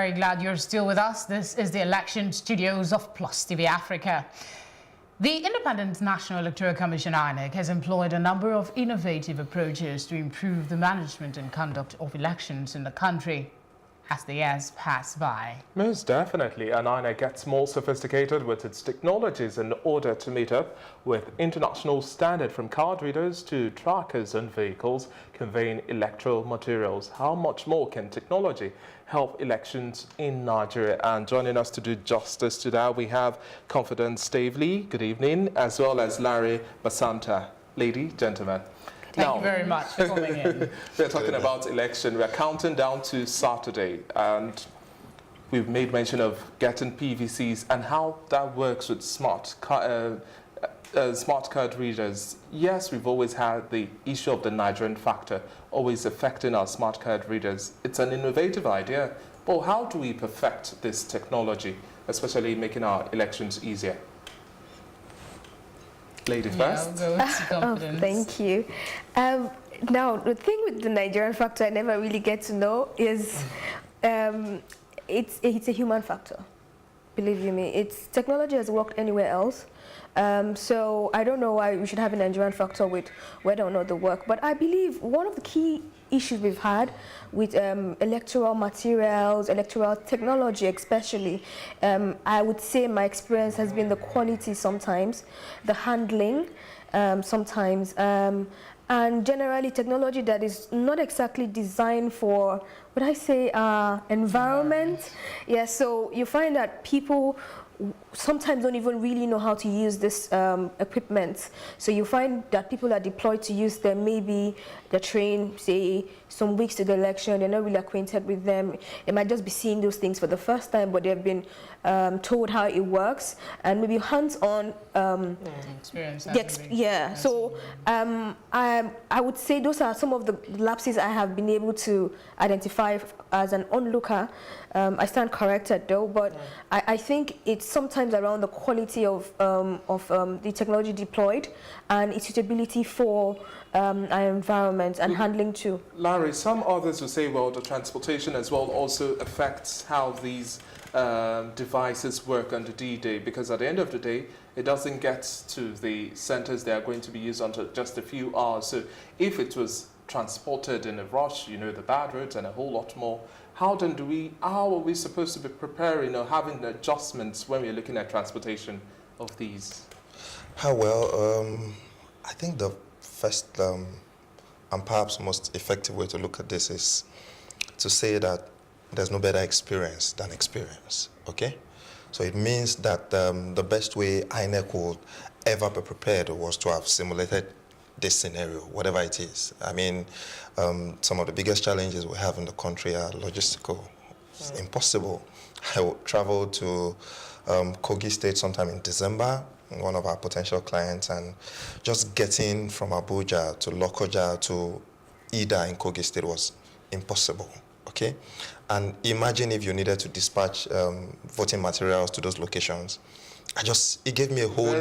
very glad you're still with us. This is the election studios of Plus TV Africa. The Independent National Electoral Commission, INEC, has employed a number of innovative approaches to improve the management and conduct of elections in the country as the years pass by. Most definitely, and INEC gets more sophisticated with its technologies in order to meet up with international standard, from card readers to trackers on vehicles conveying electoral materials. How much more can technology help elections in Nigeria? And joining us to do justice to that, we have Confidence Stavely, good evening, as well as Larry Basanta. Lady, gentlemen. Thank you very much for coming in. We're talking about election. We're counting down to Saturday, and we've made mention of getting PVCs and how that works with smart card readers. Yes, we've always had the issue of the Nigerian factor always affecting our smart card readers. It's an innovative idea, but how do we perfect this technology, especially making our elections easier? Lady first. I'll go with Confidence. Thank you. Now, the thing with the Nigerian factor I never really get to know is it's a human factor. Believe you me, technology has worked anywhere else. So I don't know why we should have a Nigerian factor with whether or not they work. But I believe one of the key issues we've had with electoral materials, electoral technology especially, I would say my experience has been the quality sometimes, the handling sometimes, and generally technology that is not exactly designed for, what I say, environment. Yeah, so you find that people sometimes don't even really know how to use this equipment. So you find that people are deployed to use them. Maybe they're trained, say, some weeks to the election, they're not really acquainted with them. They might just be seeing those things for the first time, but they've been told how it works, and maybe hands-on experience. Yeah, so I would say those are some of the lapses I have been able to identify as an onlooker. I stand corrected though, but I think it's sometimes around the quality of the technology deployed and its suitability for our environment and handling too. Larry, some others will say, well, the transportation as well also affects how these devices work on the D-Day, because at the end of the day, it doesn't get to the centers they are going to be used until just a few hours. So if it was transported in a rush, you know, the bad roads and a whole lot more, how are we supposed to be preparing or having the adjustments when we're looking at transportation of these? How well, I think the first and perhaps most effective way to look at this is to say that there's no better experience than experience, okay? So it means that the best way INEC would ever be prepared was to have simulated this scenario, whatever it is. I mean, some of the biggest challenges we have in the country are logistical. It's impossible. I traveled to Kogi State sometime in December, one of our potential clients, and just getting from Abuja to Lokoja to Ida in Kogi State was impossible, okay? And imagine if you needed to dispatch voting materials to those locations. It gave me a whole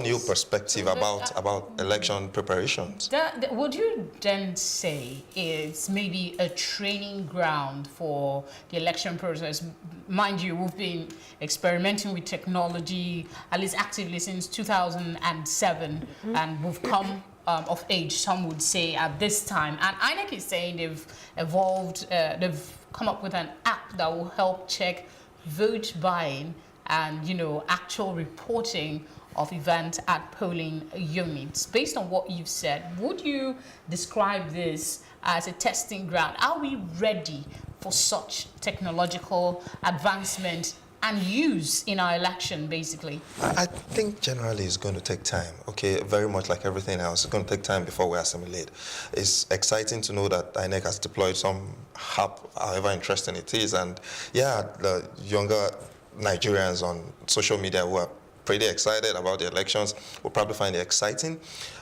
new perspective about election preparations. Would you then say it's maybe a training ground for the election process? Mind you, we've been experimenting with technology at least actively since 2007, and we've come of age, some would say, at this time. And INEC is saying they've evolved, they've come up with an app that will help check vote buying and, you know, actual reporting of events at polling units. Based on what you've said, would you describe this as a testing ground? Are we ready for such technological advancement and use in our election, basically? I think generally it's going to take time, okay? Very much like everything else, it's going to take time before we assimilate. It's exciting to know that INEC has deployed some app, however interesting it is, and yeah, the younger Nigerians on social media who are pretty excited about the elections will probably find it exciting.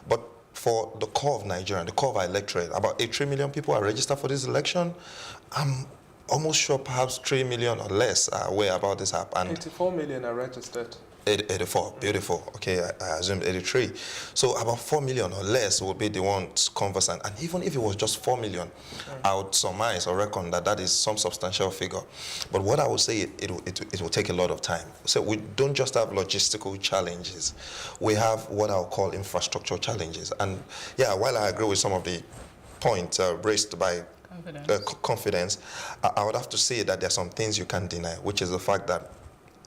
But for the core of Nigeria, the core of our electorate, about 3 million people are registered for this election. I'm almost sure perhaps 3 million or less are aware about this app. And 84 million are registered. 84, beautiful. Okay, I assumed 83. So about 4 million or less will be the ones conversant. And even if it was just 4 million, I would surmise or reckon that that is some substantial figure. But what I would say, it will take a lot of time. So we don't just have logistical challenges. We have what I'll call infrastructure challenges. And yeah, while I agree with some of the points raised by confidence, I would have to say that there are some things you can't deny, which is the fact that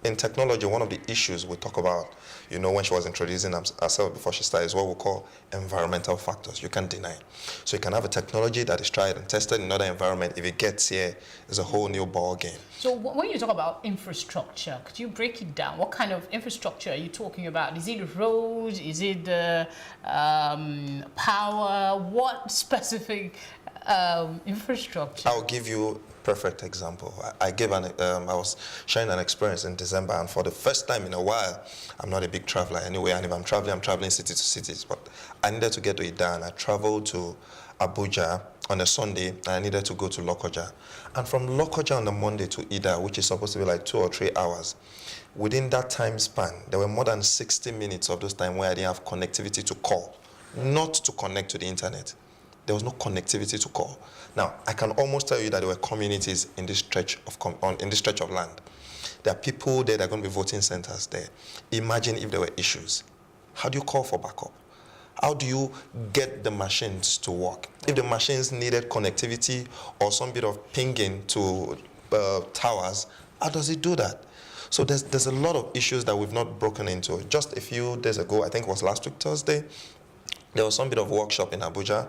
in technology, one of the issues we talk about, you know, when she was introducing herself before she started, is what we call environmental factors. You can't deny. So you can have a technology that is tried and tested in another environment. If it gets here, it's a whole new ball game. So when you talk about infrastructure, could you break it down? What kind of infrastructure are you talking about? Is it roads? Is it power? What specific infrastructure? I'll give you perfect example. I was sharing an experience in December, and for the first time in a while, I'm not a big traveler anyway, and if I'm traveling city to cities, but I needed to get to Idan. I traveled to Abuja on a Sunday, and I needed to go to Lokoja. And from Lokoja on the Monday to Ida, which is supposed to be like 2 or 3 hours, within that time span, there were more than 60 minutes of those time where I didn't have connectivity to call, not to connect to the internet. There was no connectivity to call. Now, I can almost tell you that there were communities in this stretch of land. There are people there that are going to be voting centers there. Imagine if there were issues. How do you call for backup? How do you get the machines to work? If the machines needed connectivity or some bit of pinging to towers, how does it do that? So there's a lot of issues that we've not broken into. Just a few days ago, I think it was last week, Thursday, there was some bit of workshop in Abuja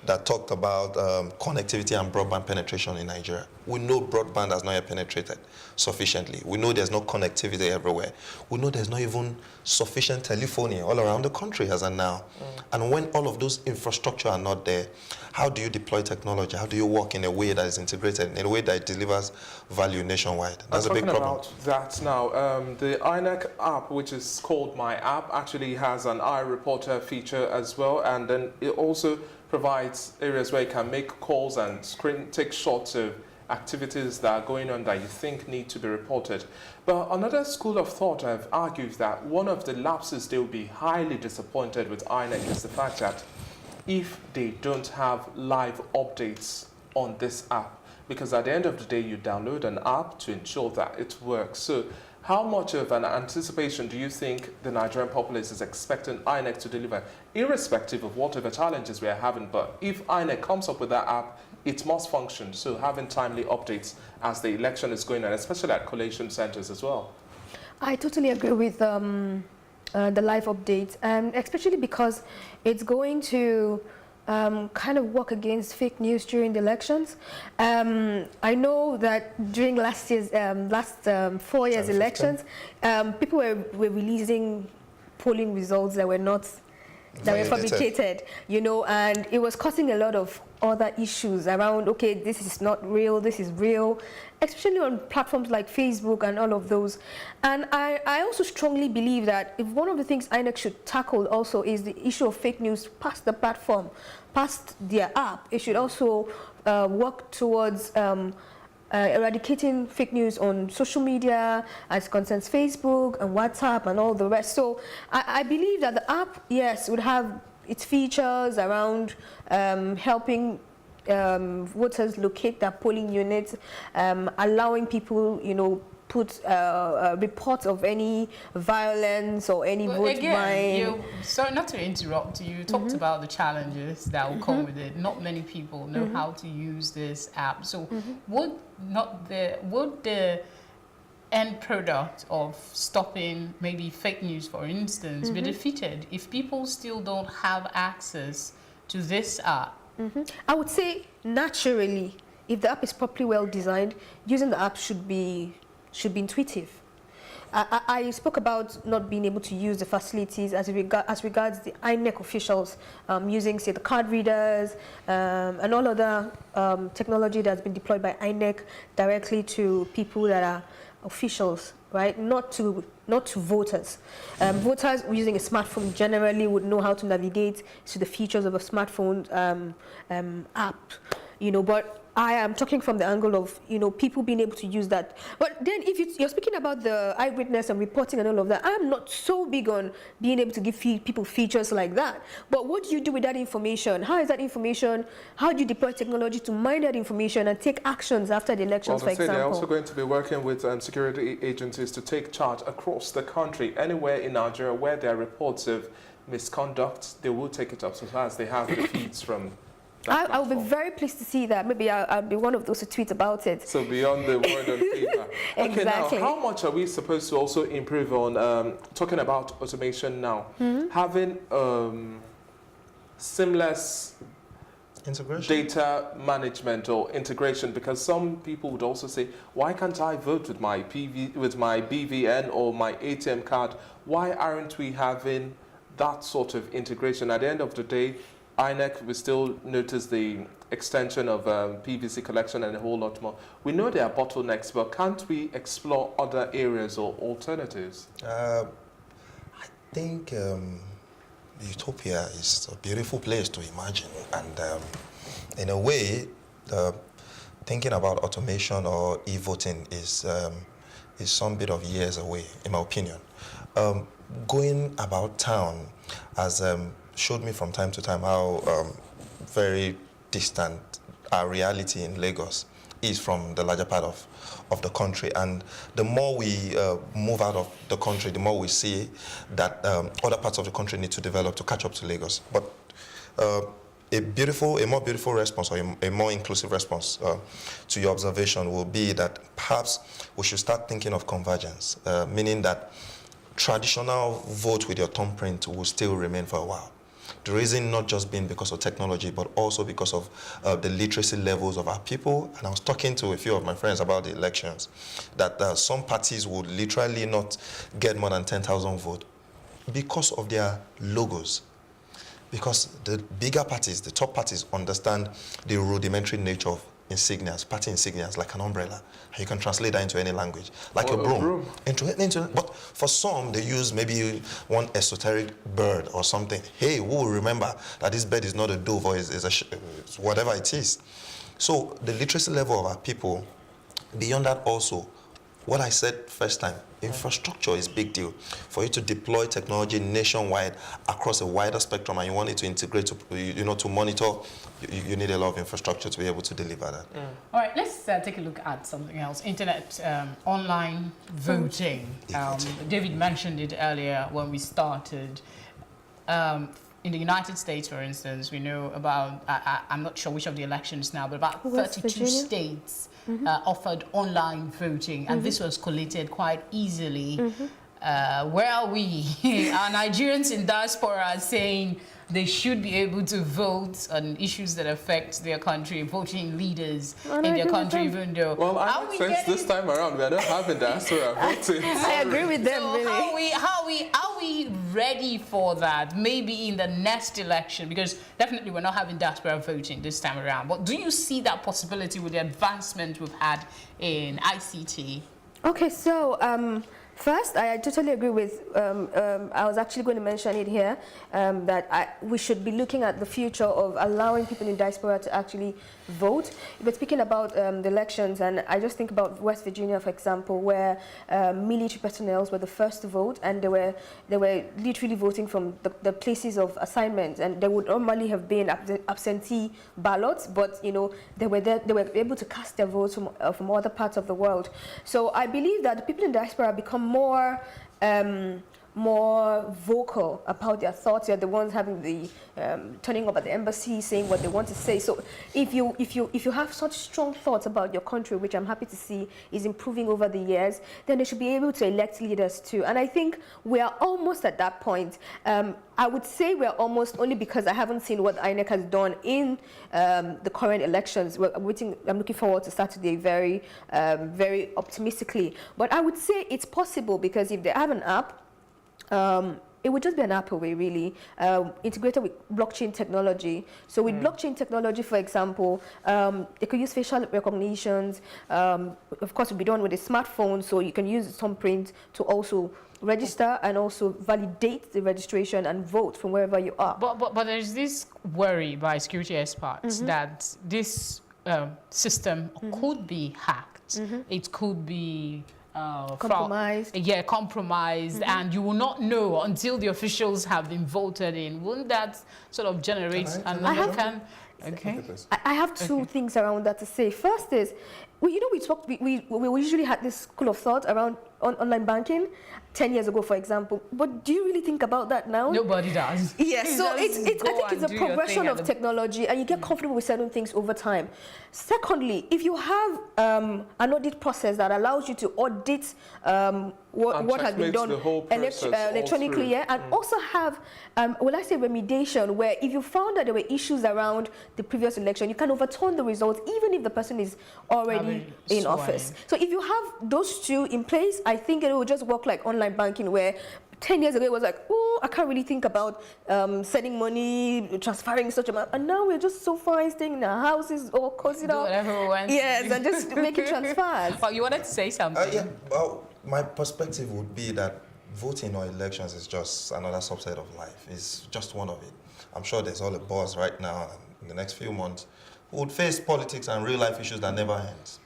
that talked about connectivity and broadband penetration in Nigeria. We know broadband has not yet penetrated sufficiently. We know there's no connectivity everywhere. We know there's not even sufficient telephony all around the country as of now. And when all of those infrastructure are not there, how do you deploy technology? How do you work in a way that is integrated, in a way that delivers value nationwide? That's a big problem. About that now, the INEC app, which is called My App, actually has an iReporter feature as well, and then it also provides areas where you can make calls and take shots of activities that are going on that you think need to be reported. But another school of thought have argued that one of the lapses they will be highly disappointed with INEC is the fact that if they don't have live updates on this app, because at the end of the day you download an app to ensure that it works. So how much of an anticipation do you think the Nigerian populace is expecting INEC to deliver, irrespective of whatever challenges we are having? But if INEC comes up with that app, it must function. So having timely updates as the election is going on, especially at collation centers as well. I totally agree with the live updates, especially because it's going to kind of work against fake news during the elections. I know that during last year's 4 years elections, people were releasing polling results that were not were fabricated, you know, and it was causing a lot of other issues around, okay, this is not real, this is real, especially on platforms like Facebook and all of those. And I also strongly believe that if one of the things INEC should tackle also is the issue of fake news past the platform, past their app, it should also work towards eradicating fake news on social media as concerns Facebook and WhatsApp and all the rest. So I believe that the app, yes, would have its features around helping voters locate their polling units, allowing people, you know, put reports of any violence or any vote buying. Sorry not to interrupt you. You talked about the challenges that will come with it. Not many people know how to use this app. So would the end product of stopping maybe fake news, for instance, be defeated if people still don't have access to this app? I would say naturally, if the app is properly well designed, using the app should be intuitive. I spoke about not being able to use the facilities as regards the INEC officials using, say, the card readers and all other technology that's been deployed by INEC directly to people that are officials, right? Not to voters. Voters using a smartphone generally would know how to navigate to the features of a smartphone app, you know, but I am talking from the angle of, people being able to use that. But then if you're speaking about the eyewitness and reporting and all of that, I'm not so big on being able to give people features like that. But what do you do with that information? How is that information, how do you deploy technology to mine that information and take actions after the elections, for example? They're also going to be working with security agencies to take charge across the country. Anywhere in Nigeria where there are reports of misconduct, they will take it up so far as they have the feeds from I'll be very pleased to see that. Maybe I'll be one of those who tweet about it. So beyond the word on paper. Okay, Exactly. now, how much are we supposed to also improve on, talking about automation now, having seamless Integration. data management or integration? Because some people would also say, why can't I vote with my BVN or my ATM card? Why aren't we having that sort of integration? At the end of the day, INEC will still notice the extension of PVC collection and a whole lot more. We know there are bottlenecks, but can't we explore other areas or alternatives? I think Utopia is a beautiful place to imagine, and in a way, thinking about automation or e-voting is some bit of years away, in my opinion. Going about town as showed me from time to time how very distant our reality in Lagos is from the larger part of the country. And the more we move out of the country, the more we see that other parts of the country need to develop to catch up to Lagos. But a more beautiful response, or a more inclusive response to your observation will be that perhaps we should start thinking of convergence, meaning that traditional vote with your thumbprint will still remain for a while. The reason not just being because of technology, but also because of the literacy levels of our people. And I was talking to a few of my friends about the elections, that some parties would literally not get more than 10,000 votes because of their logos. Because the bigger parties, the top parties, understand the rudimentary nature of insignias, party insignias, like an umbrella. You can translate that into any language, like or a broom. But for some, they use maybe one esoteric bird or something. Hey, who will remember that this bird is not a dove or is whatever it is? So the literacy level of our people, beyond that also, what I said first time, infrastructure is a big deal. For you to deploy technology nationwide across a wider spectrum, and you want it to integrate, to monitor, you need a lot of infrastructure to be able to deliver that. All right, let's take a look at something else. Internet, online voting. David mentioned it earlier when we started. In the United States, for instance, we know about, I'm not sure which of the elections now, but about West 32 Virginia? states offered online voting, and this was collated quite easily. Where are we? Our Nigerians in diaspora are saying they should be able to vote on issues that affect their country, voting leaders in their country, even though... Well, I think since this time around, we are not having diaspora voting. I agree with them, So really. are we ready for that? Maybe in the next election, because definitely we're not having diaspora voting this time around. But do you see that possibility with the advancement we've had in ICT? Okay, so first, I totally agree with, I was actually going to mention it here, that we should be looking at the future of allowing people in diaspora to actually vote. But speaking about the elections, and I just think about West Virginia, for example, where military personnel were the first to vote, and they were literally voting from the places of assignment, and there would normally have been absentee ballots, but they were able to cast their votes from other parts of the world. So I believe that the people in diaspora become more vocal about their thoughts. They're the ones having the turning up at the embassy, saying what they want to say. So if you have such strong thoughts about your country, which I'm happy to see is improving over the years, then they should be able to elect leaders too. And I think we are almost at that point. I would say we're almost, only because I haven't seen what INEC has done in the current elections. I'm looking forward to Saturday very optimistically. But I would say it's possible, because if they have an app, it would just be an app away, really, integrated with blockchain technology. So with blockchain technology, for example, they could use facial recognitions. Of course, it would be done with a smartphone, so you can use thumbprint to also register and also validate the registration and vote from wherever you are. But there's this worry by security experts that this system could be hacked. It could be Compromised. compromised, and you will not know until the officials have been voted in. Wouldn't that sort of generate another Okay. I have two things around that to say. First is, we usually had this school of thought around online banking 10 years ago, for example. But do you really think about that now? Nobody does. Yes, so I think it's a progression of technology, and you get comfortable with certain things over time. Secondly, if you have an audit process that allows you to audit what has been done electronically, and also have, remediation, where if you found that there were issues around the previous election, you can overturn the results even if the person is already in office. So if you have those two in place, I think it will just work like online banking, where 10 years ago it was like, oh, I can't really think about sending money, transferring such amount, and now we're just so fine staying in our houses or cozy down. Whatever we want. Yes, and just making transfers. Well, you wanted to say something. Yeah, well, my perspective would be that voting or elections is just another subset of life. It's just one of it. I'm sure there's all the buzz right now, and in the next few months, we would face politics and real life issues that never ends.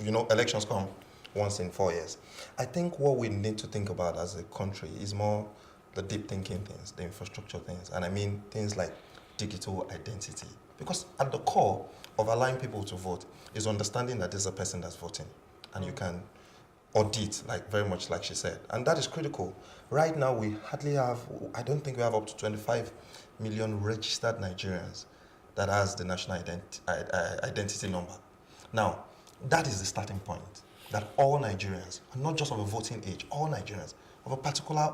You know, elections come once in 4 years. I think what we need to think about as a country is more the deep thinking things, the infrastructure things, and I mean things like digital identity. Because at the core of allowing people to vote is understanding that there's a person that's voting, and you can audit, like very much like she said, and that is critical. Right now, we hardly have, I don't think we have up to 25 million registered Nigerians that has the national identity number. Now, that is the starting point, that all Nigerians, and not just of a voting age, all Nigerians of a particular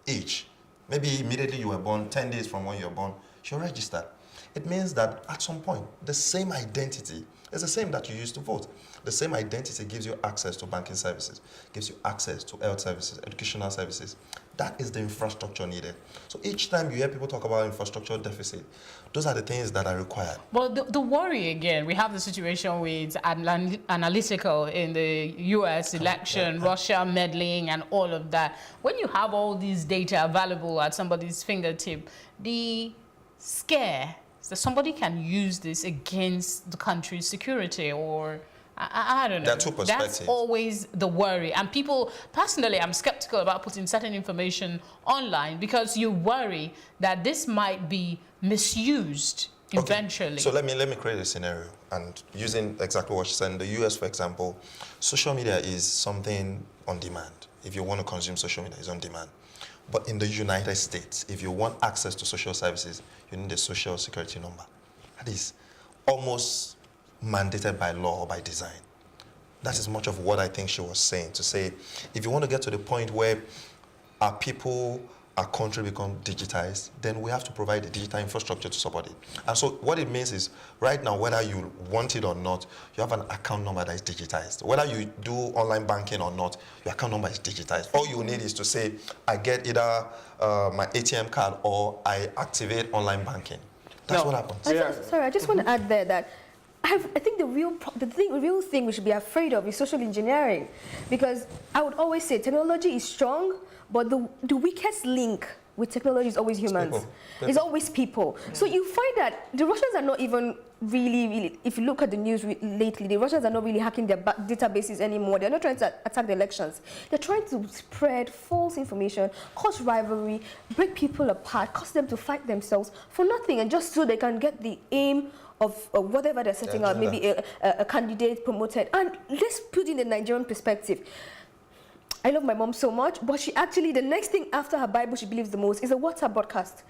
age, maybe immediately you were born, 10 days from when you were born, you're registered. It means that at some point, the same identity is the same that you used to vote. The same identity gives you access to banking services, gives you access to health services, educational services. That is the infrastructure needed. So each time you hear people talk about infrastructure deficit, those are the things that are required. Well, the worry again, we have the situation with Analytical in the US election, Russia meddling and all of that. When you have all these data available at somebody's fingertip, the scare that somebody can use this against the country's security, or I don't know. There are two perspectives. That's always the worry. And people, personally, I'm skeptical about putting certain information online because you worry that this might be misused eventually. So let me create a scenario, and using exactly what she said. In the US, for example, social media is something on demand. If you want to consume social media, it's on demand. But in the United States, if you want access to social services, you need a social security number. That is almost mandated by law or by design. That is much of what I think she was saying, to say, if you want to get to the point where our people, our country become digitized, then we have to provide the digital infrastructure to support it. And so what it means is, right now, whether you want it or not, you have an account number that is digitized. Whether you do online banking or not, your account number is digitized. All you need is to say, I get either my ATM card or I activate online banking. That's what happens. Sorry, I just want to add there that I think the real thing we should be afraid of is social engineering, because I would always say technology is strong, but the weakest link with technology is always humans. It's always people. So you find that the Russians are not even really, if you look at the news lately, the Russians are not really hacking their databases anymore. They're not trying to attack the elections. They're trying to spread false information, cause rivalry, break people apart, cause them to fight themselves for nothing, and just so they can get the aim of whatever they're setting out, maybe a candidate promoted. And let's put in the Nigerian perspective. I love my mom so much, but she actually, the next thing after her Bible she believes the most is a WhatsApp broadcast.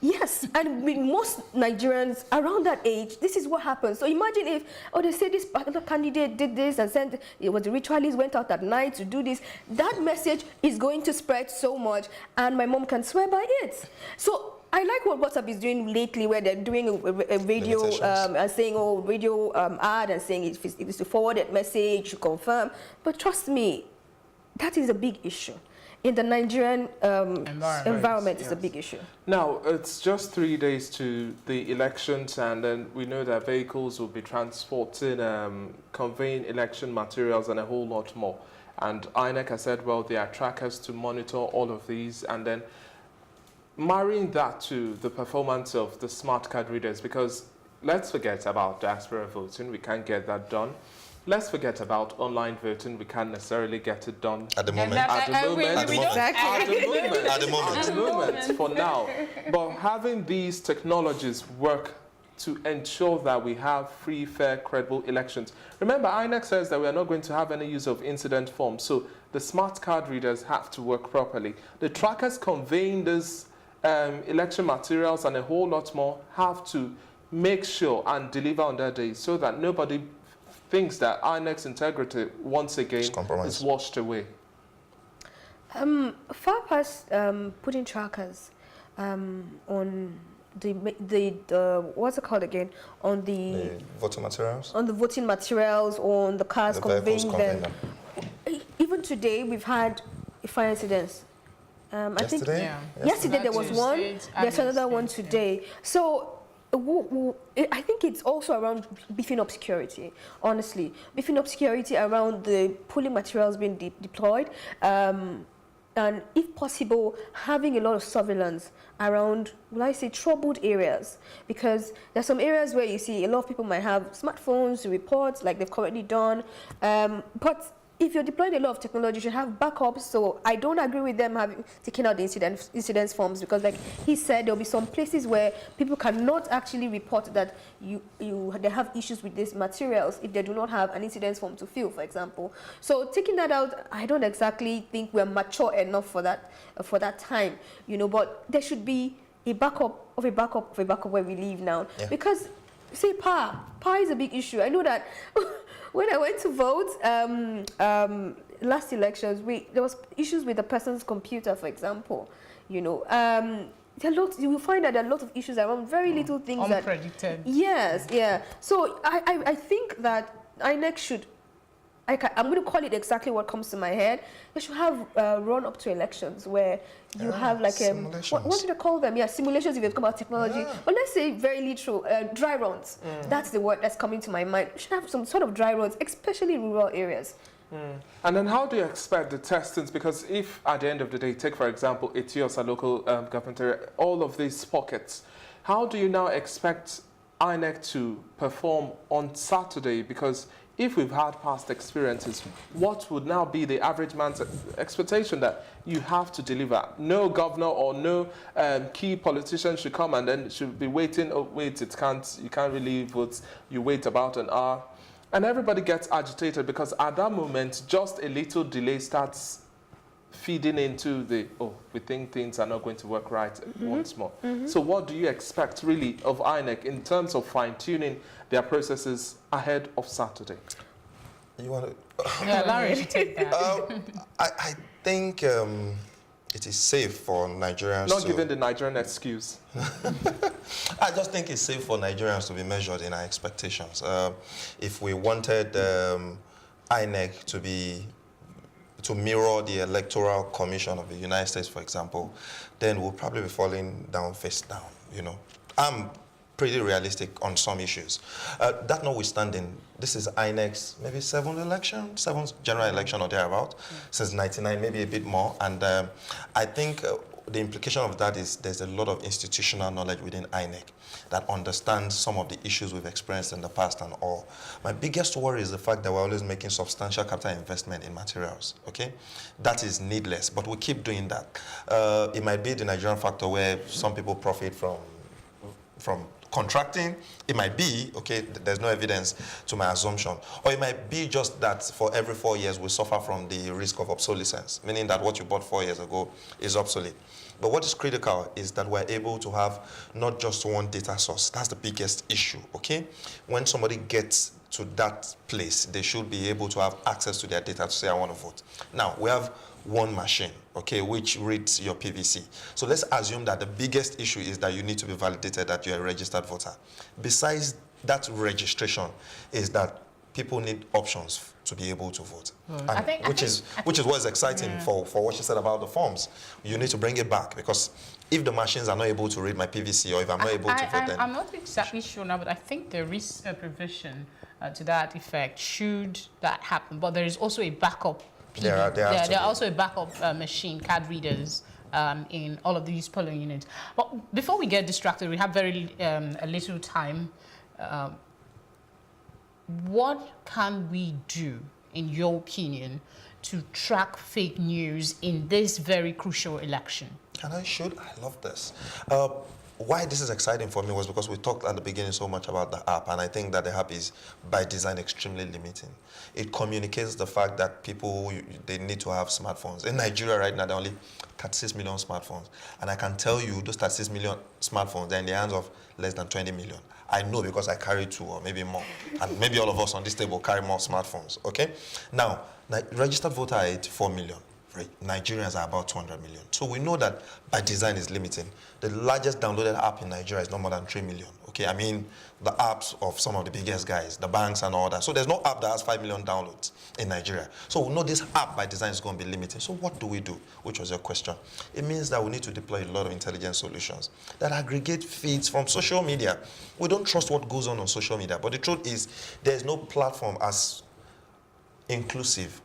Yes, and with most Nigerians around that age, this is what happens. So imagine if, they say this particular candidate did this and sent, it was the ritualist, went out at night to do this. That message is going to spread so much, and my mom can swear by it. So I like what WhatsApp is doing lately, where they're doing a radio and saying, radio ad, and saying if it's to forward that message, to confirm. But trust me, that is a big issue. In the Nigerian environment, it's a big issue. Now, it's just 3 days to the elections, and then we know that vehicles will be transporting, conveying election materials and a whole lot more. And INEC has said, well, there are trackers to monitor all of these, and then marrying that to the performance of the smart card readers, because let's forget about diaspora voting. We can't get that done. Let's forget about online voting. We can't necessarily get it done. At the moment. At the moment, for now. But having these technologies work to ensure that we have free, fair, credible elections. Remember, INEC says that we are not going to have any use of incident forms, so the smart card readers have to work properly. The trackers conveying these election materials and a whole lot more have to make sure and deliver on their day so that nobody thinks that INEC's integrity once again is washed away. Far past putting trackers on the what's it called again, on the voting materials, on the voting materials, on the cars conveying them. Even today we've had fire incidents. I think yesterday there was one, there's another one today. So I think it's also around beefing up security, honestly. Beefing up security around the polling materials being deployed, and if possible, having a lot of surveillance around, will I say, troubled areas. Because there's some areas where you see a lot of people might have smartphones to report, like they've currently done, but if you're deploying a lot of technology, you should have backups. So I don't agree with them having taken out the incidence forms, because like he said, there'll be some places where people cannot actually report that they have issues with these materials if they do not have an incidence form to fill, for example. So taking that out, I don't exactly think we're mature enough for that time, you know. But there should be a backup of a backup of a backup where we live now, because say power is a big issue. I know that. When I went to vote last elections, there was issues with the person's computer, for example. You know, you will find that there are a lot of issues around very little things unpredicted. Yes, yeah. So I think that INEC should. I'm going to call it exactly what comes to my head. They should have run up to elections where you have like what do they call them? Yeah, simulations if you talk about technology. But let's say very literal, dry runs. That's the word that's coming to my mind. We should have some sort of dry runs, especially in rural areas. And then how do you expect the testings? Because if at the end of the day, take for example, Etiosa local government area, all of these pockets, how do you now expect INEC to perform on Saturday? Because if we've had past experiences, what would now be the average man's expectation that you have to deliver? No governor or no key politician should come and then should be waiting. Oh, wait, you can't really vote. You wait about an hour. And everybody gets agitated because at that moment, just a little delay starts feeding into we think things are not going to work right once more. So what do you expect really of INEC in terms of fine-tuning their processes ahead of Saturday? You want to? Yeah, Larry, you take that. I think it is safe for Nigerians Not giving the Nigerian excuse. I just think it's safe for Nigerians to be measured in our expectations. If we wanted INEC to mirror the Electoral Commission of the United States, for example, then we'll probably be falling down face down, you know. I'm pretty realistic on some issues. That notwithstanding, this is INEC's maybe seventh general election or thereabout, since 99, maybe a bit more. And I think the implication of that is there's a lot of institutional knowledge within INEC that understands some of the issues we've experienced in the past and all. My biggest worry is the fact that we're always making substantial capital investment in materials, okay? That is needless, but we keep doing that. It might be the Nigerian factor where some people profit from contracting. It might be, okay, there's no evidence to my assumption. Or it might be just that for every 4 years we suffer from the risk of obsolescence, meaning that what you bought 4 years ago is obsolete. But what is critical is that we're able to have not just one data source. That's the biggest issue, okay? When somebody gets to that place, they should be able to have access to their data to say, I want to vote. Now, we have one machine, okay, which reads your PVC. So let's assume that the biggest issue is that you need to be validated that you're a registered voter. Besides that registration is that people need options to be able to vote. Which is what is exciting for what you said about the forms. You need to bring it back, because if the machines are not able to read my PVC, or if I'm not able to vote, then... I'm not exactly sure now, but I think there is a provision to that effect should that happen. But there is also a backup. There are also a backup machine, card readers, in all of these polling units. But before we get distracted, we have very a little time. what can we do, in your opinion, to track fake news in this very crucial election? And I should. I love this. Why this is exciting for me was because we talked at the beginning so much about the app, and I think that the app is by design extremely limiting. It communicates the fact that people, they need to have smartphones. In Nigeria right now, there are only 36 million smartphones. And I can tell you those 36 million smartphones, they're in the hands of less than 20 million. I know because I carry 2 or maybe more. And maybe all of us on this table carry more smartphones, okay? Now, registered voter are 84 million. Nigerians are about 200 million. So we know that by design is limiting. The largest downloaded app in Nigeria is no more than 3 million. Okay, I mean the apps of some of the biggest guys, the banks and all that. So there's no app that has 5 million downloads in Nigeria. So we know this app by design is going to be limited. So what do we do? Which was your question. It means that we need to deploy a lot of intelligent solutions that aggregate feeds from social media. We don't trust what goes on social media, but the truth is there's no platform as inclusive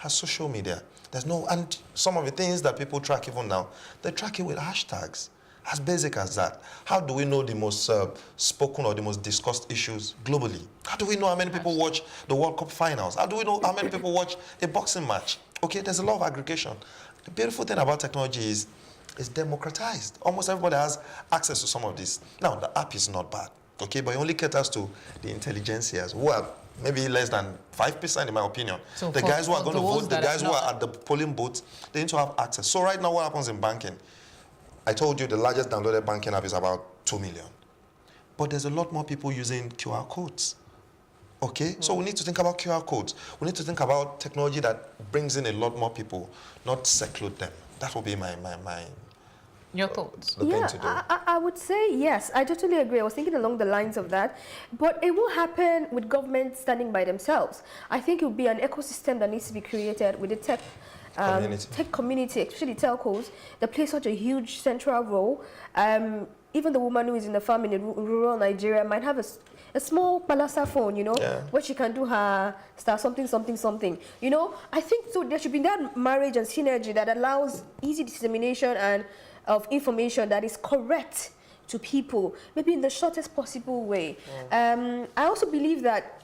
as social media. There's no, and some of the things that people track even now, they track it with hashtags. As basic as that. How do we know the most spoken or the most discussed issues globally? How do we know how many people watch the World Cup finals? How do we know how many people watch a boxing match? Okay, there's a lot of aggregation. The beautiful thing about technology is it's democratized. Almost everybody has access to some of this. Now, the app is not bad, okay, but it only caters to the intelligentsias who are maybe less than 5% in my opinion. So the guys who are going to vote, the guys who are at the polling booths, they need to have access. So right now what happens in banking, I told you the largest downloaded banking app is about 2 million. But there's a lot more people using QR codes. Okay, so we need to think about QR codes. We need to think about technology that brings in a lot more people, not seclude them. That will be my Your thoughts? Yeah, I would say yes. I totally agree. I was thinking along the lines of that. But it will happen with government standing by themselves. I think it will be an ecosystem that needs to be created with the tech community, especially telcos, that play such a huge central role. Even the woman who is in the farm in rural Nigeria might have a small balasa phone, you know, where she can do her something. You know, I think so there should be that marriage and synergy that allows easy dissemination and of information that is correct to people, maybe in the shortest possible way. I also believe that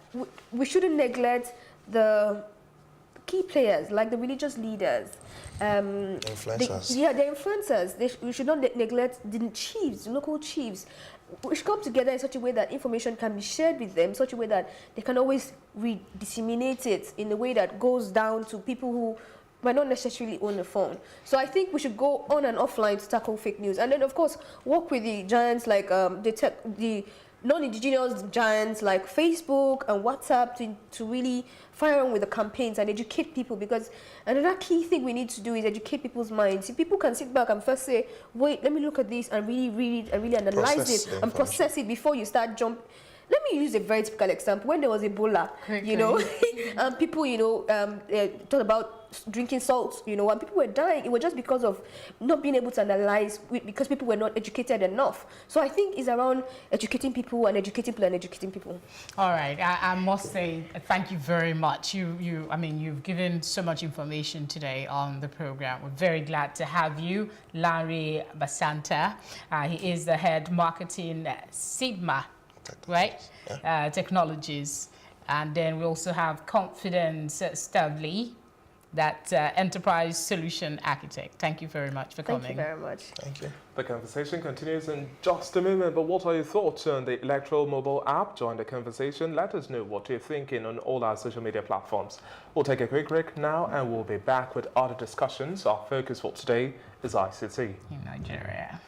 we shouldn't neglect the key players, like the religious leaders. Influencers. They're influencers. We should not neglect the chiefs, the local chiefs. We should come together in such a way that information can be shared with them, such a way that they can always disseminate it in a way that goes down to people who might not necessarily own a phone. So I think we should go on and offline to tackle fake news. And then, of course, work with the giants like the non-indigenous giants like Facebook and WhatsApp to really fire on with the campaigns and educate people, because another key thing we need to do is educate people's minds. If people can sit back and first say, wait, let me look at this and really read it and really analyze it and process it before you start jumping. Let me use a very typical example. When there was Ebola, you know, people, you know, thought about drinking salt, you know, and people were dying. It was just because of not being able to analyze, because people were not educated enough. So I think it's around educating people and educating people and educating people. All right, I must say thank you very much. I mean, you've given so much information today on the program. We're very glad to have you, Larry Basanta. He is the head marketing at Sigma, right? Yeah. Technologies. And then we also have Confidence Stavely, that enterprise solution architect. Thank you very much for coming. Thank you very much. Thank you. The conversation continues in just a moment, but what are your thoughts on the electoral mobile app? Join the conversation. Let us know what you're thinking on all our social media platforms. We'll take a quick break now and we'll be back with other discussions. Our focus for today is ICT in Nigeria.